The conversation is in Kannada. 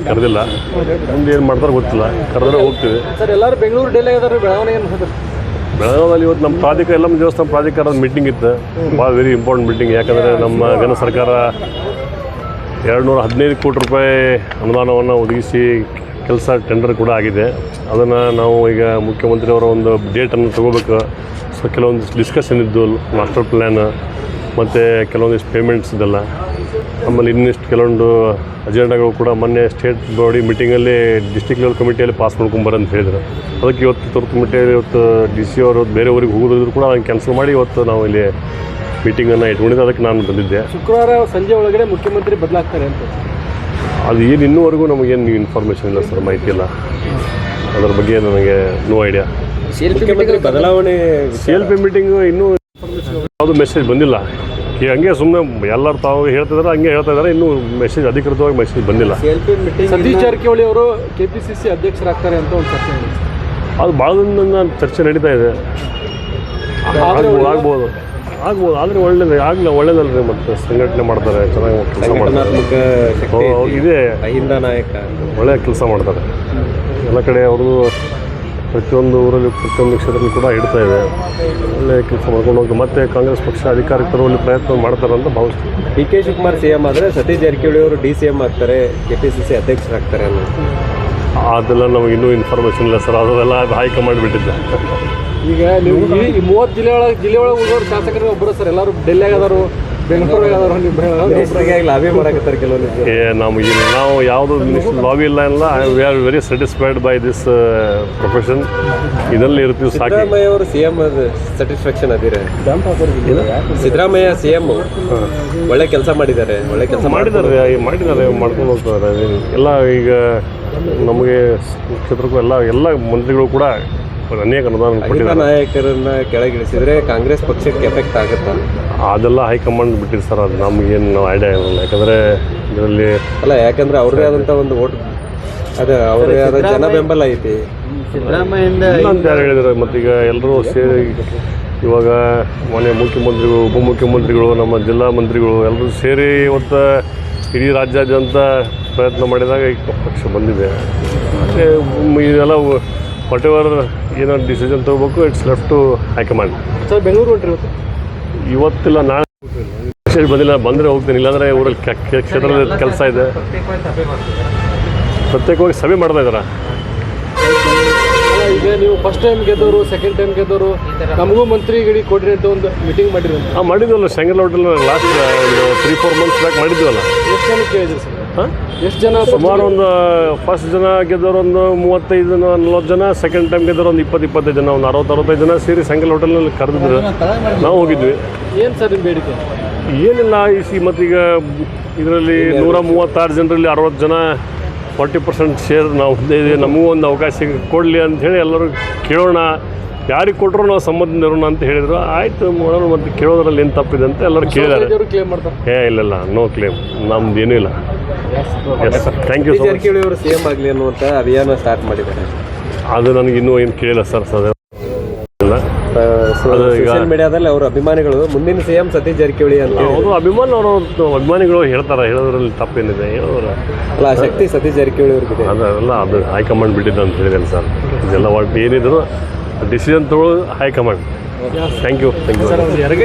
ಕರೆದಿಲ್ಲ, ಮುಂದೆ ಏನು ಮಾಡ್ತಾರೆ ಗೊತ್ತಿಲ್ಲ. ಕರೆದ್ರೆ ಹೋಗ್ತೀವಿ ಸರ್. ಎಲ್ಲರೂ ಬೆಂಗಳೂರು ಡೆಲ್ಲಿ ಆಗಿದ್ದಾರೆ, ಬೆಳಗಾವಿ ಏನು ಬೆಳಗಾವಿಯಲ್ಲಿ ಇವತ್ತು ನಮ್ಮ ಪ್ರಾಧಿಕಾರ ಎಲ್ಲ ದೇವಸ್ಥಾನ ಪ್ರಾಧಿಕಾರದ ಮೀಟಿಂಗ್ ಇತ್ತು. ಭಾಳ ವೆರಿ ಇಂಪಾರ್ಟೆಂಟ್ ಮೀಟಿಂಗ್. ಯಾಕಂದರೆ ನಮ್ಮ ಕೇಂದ್ರ ಸರ್ಕಾರ 215 ಕೋಟಿ ರೂಪಾಯಿ ಅನುದಾನವನ್ನು ಒದಗಿಸಿ ಕೆಲಸ ಟೆಂಡರ್ ಕೂಡ ಆಗಿದೆ. ಅದನ್ನು ನಾವು ಈಗ ಮುಖ್ಯಮಂತ್ರಿಯವರ ಒಂದು ಡೇಟನ್ನು ತೊಗೋಬೇಕು. ಸೊ ಕೆಲವೊಂದಿಷ್ಟು ಡಿಸ್ಕಷನ್ ಇದ್ದು, ಮಾಸ್ಟರ್ ಪ್ಲ್ಯಾನ್ ಮತ್ತು ಕೆಲವೊಂದಿಷ್ಟು ಪೇಮೆಂಟ್ಸ್ ಇದೆಲ್ಲ. ಆಮೇಲೆ ಇನ್ನಿಷ್ಟು ಕೆಲವೊಂದು ಅಜೆಂಡಾಗಳು ಕೂಡ ಮೊನ್ನೆ ಸ್ಟೇಟ್ ಬಾಡಿ ಮೀಟಿಂಗಲ್ಲಿ ಡಿಸ್ಟ್ರಿಕ್ಟ್ ಲೆವೆಲ್ ಕಮಿಟಿಯಲ್ಲಿ ಪಾಸ್ ಮಾಡ್ಕೊಂಬರಂತ ಹೇಳಿದರು. ಅದಕ್ಕೆ ಇವತ್ತು ತುರ್ತು ಕಮಿಟಿಯಲ್ಲಿ ಇವತ್ತು ಡಿ ಸಿ ಅವರು ಬೇರೆ ಊರಿಗೆ ಹೋಗೋದಿದ್ರು ಕೂಡ ಅದನ್ನು ಕ್ಯಾನ್ಸಲ್ ಮಾಡಿ ಇವತ್ತು ನಾವು ಇಲ್ಲಿ ಮೀಟಿಂಗನ್ನು ಇಟ್ಕೊಂಡಿದ್ದೆ. ಅದಕ್ಕೆ ನಾನು ಬಂದಿದ್ದೆ. ಶುಕ್ರವಾರ ಸಂಜೆ ಒಳಗಡೆ ಮುಖ್ಯಮಂತ್ರಿ ಬದಲಾಗ್ತಾರೆ ಅಂತ. ಅದು ಏನು ಇನ್ನೂವರೆಗೂ ನಮಗೇನು ಇನ್ಫಾರ್ಮೇಷನ್ ಇಲ್ಲ ಸರ್, ಮಾಹಿತಿ ಇಲ್ಲ ಅದರ ಬಗ್ಗೆ. ನನಗೆ ನೋ ಐಡಿಯಾ. ಬದಲಾವಣೆ CLP ಮೀಟಿಂಗು ಇನ್ನೂ ಯಾವುದು ಮೆಸೇಜ್ ಬಂದಿಲ್ಲ. ಹಂಗೆ ಸುಮ್ಮನೆ ಎಲ್ಲರೂ ತಾವು ಹೇಳ್ತಿದ್ದಾರೆ, ಹಂಗೆ ಹೇಳ್ತಾ ಇದ್ದಾರೆ. ಇನ್ನೂ ಮೆಸೇಜ್ ಅಧಿಕೃತವಾಗಿ ಮೆಸೇಜ್ ಬಂದಿಲ್ಲ. ಸತೀಶ್ ಜಾರಕಿಹೊಳಿ ಅವರು KPCC ಅಧ್ಯಕ್ಷರಾಗ್ತಾರೆ ಅಂತ ಒಂದು ಚರ್ಚೆ ಇದೆ. ಅದು ಭಾಳ ದಿನದಿಂದ ಚರ್ಚೆ ನಡೀತಾ ಇದೆ. ಆಗ್ಬೋದು ಆದರೆ ಒಳ್ಳೇದಲ್ಲ ರೀ. ಮತ್ತು ಸಂಘಟನೆ ಮಾಡ್ತಾರೆ, ಚೆನ್ನಾಗಿ ಕೆಲಸ ಮಾಡ್ತಾರೆ. ಇದೆ ಒಳ್ಳೆಯ ಕೆಲಸ ಮಾಡ್ತಾರೆ. ಎಲ್ಲ ಕಡೆ ಅವ್ರದ್ದು ಪ್ರತಿಯೊಂದು ಊರಲ್ಲಿ ಪ್ರತಿಯೊಂದು ಕ್ಷೇತ್ರದಲ್ಲಿ ಕೂಡ ಇಡ್ತಾ ಇದೆ. ಒಳ್ಳೆಯ ಕೆಲಸ ಮಾಡ್ಕೊಂಡು ಹೋಗಿ ಮತ್ತೆ ಕಾಂಗ್ರೆಸ್ ಪಕ್ಷ ಅಧಿಕಾರಕ್ಕೆ ತರುವಲ್ಲಿ ಪ್ರಯತ್ನ ಮಾಡ್ತಾರೆ ಅಂತ ಭಾವಿಸ್ತೀವಿ. DK ಶಿವಕುಮಾರ್ CM ಆದರೆ ಸತೀಶ್ ಜಾರಕಿಹೊಳಿ ಅವರು DCM ಆಗ್ತಾರೆ, KPCC ಅಧ್ಯಕ್ಷರಾಗ್ತಾರೆ ಅನ್ನೋದು. ಅದೆಲ್ಲ ನಮಗೆ ಇನ್ನೂ ಇನ್ಫಾರ್ಮೇಷನ್ ಇಲ್ಲ ಸರ್. ಅದೆಲ್ಲ ಹೈಕಮಾಂಡ್ ಬಿಟ್ಟಿದ್ದೆ. ಈಗ ನೀವು ಈ 30 ಜಿಲ್ಲೆ ಒಳಗೆ ಉಳಿದವರು ಶಾಸಕರು ಒಬ್ಬರು ಸರ್. ಎಲ್ಲರೂ ಡೆಲ್ಲಿಯಾಗದಾರು, ಬೆಂಗಳೂರಾಗದಾರು. ನೀವು ಲಾಬಿ ಮಾಡಕತ್ತಾರೆ ಕೆಲವೊಂದು. ನಾವು ಯಾವುದು ಲಾಬಿ ಇಲ್ಲ. We are very satisfied by this profession. ಇದರಲ್ಲಿ ಇರ್ತೀವಿ ಸಾಕು. ಸಿದ್ದರಾಮಯ್ಯ ಅವರು CM ಸ್ಯಾಟಿಸ್ಫ್ಯಾಕ್ಷನ್ ಅದಿರೆ. ಸಿದ್ದರಾಮಯ್ಯ CM ಒಳ್ಳೆ ಕೆಲಸ ಮಾಡಿದ್ದಾರೆ, ಮಾಡ್ಕೊಂಡು ಹೋಗ್ತಾರೆ ಎಲ್ಲ. ಈಗ ನಮಗೆ ಕ್ಷೇತ್ರಕ್ಕೂ ಎಲ್ಲ ಮಂತ್ರಿಗಳು ಕೂಡ ಅನೇಕ ಅನುದಾನ ಕೊಟ್ಟಿದ್ದಾರೆ. ನಾಯಕರನ್ನ ಕೆಳಗಿಳಿಸಿದ್ರೆ ಕಾಂಗ್ರೆಸ್ ಪಕ್ಷಕ್ಕೆ ಎಫೆಕ್ಟ್ ಆಗುತ್ತಾ? ಅದೆಲ್ಲ ಹೈಕಮಾಂಡ್ ಬಿಟ್ಟಿದ್ದು ಸರ್. ಅದು ನಮಗೇನು ಐಡಿಯಾ ಇರಲ್ಲ. ಯಾಕಂದರೆ ಇದರಲ್ಲಿ ಯಾಕಂದ್ರೆ ಅವ್ರದೇ ಆದಂಥ ಒಂದು ಓಟ್, ಅದೇ ಅವ್ರದೇ ಆದ ಜನ ಬೆಂಬಲ ಐತಿ ಸಿದ್ದರಾಮಯ್ಯಿಂದ ಅಂತ ಯಾರು ಹೇಳಿದ್ದಾರೆ. ಮತ್ತೀಗ ಎಲ್ಲರೂ ಸೇರಿ ಇವಾಗ ಮನೆ ಮುಖ್ಯಮಂತ್ರಿಗಳು, ಉಪಮುಖ್ಯಮಂತ್ರಿಗಳು, ನಮ್ಮ ಜಿಲ್ಲಾ ಮಂತ್ರಿಗಳು ಎಲ್ಲರೂ ಸೇರಿ ಇವತ್ತು ಇಡೀ ರಾಜ್ಯಾದ್ಯಂತ ಪ್ರಯತ್ನ ಮಾಡಿದಾಗ ಈ ಪಕ್ಷ ಬಂದಿದೆ. ಮತ್ತು ಇದೆಲ್ಲ ವಾಟ್ ಎವರ್ ಏನೋ ಡಿಸಿಷನ್ ತೊಗೋಬೇಕು, it's left to high command. Sir Bengaluru ಹೊಂಟಿರುತ್ತೆ ಇವತ್ತಿಲ್ಲ, ನಾಳೆ ಮೆಸೇಜ್ ಬಂದಿಲ್ಲ. ಬಂದರೆ ಹೋಗ್ತೀನಿ, ಇಲ್ಲಾಂದರೆ ಊರಲ್ಲಿ ಕ್ಷೇತ್ರದಲ್ಲಿ ಕೆಲಸ ಇದೆ. ಪ್ರತ್ಯೇಕವಾಗಿ ಸಭೆ ಮಾಡ್ತಾ ಇದ್ದಾರೆ. ಈಗ ನೀವು ಫಸ್ಟ್ ಟೈಮ್ ಗೆದ್ದವರು, ಸೆಕೆಂಡ್ ಟೈಮ್ ಗೆದ್ದವರು, ನಮಗೂ ಮಂತ್ರಿಗಳಿಗೆ ಕೊಡ್ರಿ ಅಂತ ಒಂದು ಮೀಟಿಂಗ್ ಮಾಡಿದ್ರು. ಮಾಡಿದ್ವಲ್ಲ ಶಂಗಲ್ ಹೋಟೆಲ್ ಲಾಸ್ಟ್ ಒಂದು 3-4 ಮಂತ್ಸ್ ಬ್ಯಾಕ್ ಮಾಡಿದ್ವಲ್ಲ. ಎಷ್ಟು ಜನ ಕೇಳಿದ್ರಿ ಸರ್? ಎಷ್ಟು ಜನ? ಸುಮಾರು ಒಂದು ಫಸ್ಟ್ ಜನ ಗೆದ್ದವರು ಒಂದು 35-40 ಜನ, ಸೆಕೆಂಡ್ ಟೈಮ್ ಗೆದ್ದವರು ಒಂದು 20-25 ಜನ, ಒಂದು 60-65 ಜನ ಸೇರಿ ಶಂಗಲ್ ಹೋಟೆಲ್ನಲ್ಲಿ ಕರೆದಿದ್ರು. ನಾವು ಹೋಗಿದ್ವಿ. ಏನು ಸರ್ ನಿಮ್ಮ ಬೇಡಿಕೆ? ಏನಿಲ್ಲ, ಮತ್ತೀಗ ಇದರಲ್ಲಿ 136 ಜನರಲ್ಲಿ 60 ಜನ 40% ಶೇರ್ ನಾವು ಇದೆ. ನಮಗೂ ಒಂದು ಅವಕಾಶ ಕೊಡಲಿ ಅಂಥೇಳಿ ಎಲ್ಲರೂ ಕೇಳೋಣ. ಯಾರಿಗೆ ಕೊಟ್ಟರು ನಾವು ಸಂಬಂಧದಿಂದ ಇರೋಣ ಅಂತ ಹೇಳಿದರು. ಆಯಿತು ಮಾಡೋಣ, ಮತ್ತು ಕೇಳೋದ್ರಲ್ಲಿ ಏನು ತಪ್ಪಿದೆ ಅಂತ ಎಲ್ಲರೂ ಕೇಳಿದ್ದಾರೆ. ಇಲ್ಲ, ನೋ ಕ್ಲೇಮ್, ನಮ್ದು ಏನೂ ಇಲ್ಲ. Thank you. ಜಾರಕಿಹೊಳಿ ಅವರು CM ಆಗಲಿ ಅನ್ನುವಂಥ ಅಭಿಯಾನ ಸ್ಟಾರ್ಟ್ ಮಾಡಿದ್ದಾರೆ. ಅದು ನನಗೆ ಇನ್ನೂ ಏನು ಕೇಳಿಲ್ಲ ಸರ್. ಸೋಷಿಯಲ್ ಮೀಡಿಯಾದಲ್ಲಿ ಅವರ ಅಭಿಮಾನಿಗಳು ಮುಂದಿನ CM ಸತೀಶ್ ಜಾರಕಿಹೊಳಿ ಅಂತ ಅವರು ಅಭಿಮಾನಿಗಳು ಹೇಳ್ತಾರೆ. ಹೇಳೋದ್ರಲ್ಲಿ ತಪ್ಪೇನಿದೆ? ಹೇಳೋರು ಅಲ್ಲ, ಶಕ್ತಿ ಸತೀಶ್ ಜಾರಕಿಹೊಳಿ ಅವ್ರಿಗೆ ಅದೆಲ್ಲ ಅದು ಹೈಕಮಾಂಡ್ ಬಿಟ್ಟಿದ್ದು ಅಂತ ಹೇಳಿದ್ದೇನೆ ಸರ್. ಇದೆಲ್ಲ ಒಟ್ಟು ಏನಿದ್ರು ಡಿಸಿಷನ್ ತೊಗೊಳ್ಳೋದು ಹೈಕಮಾಂಡ್. Thank you.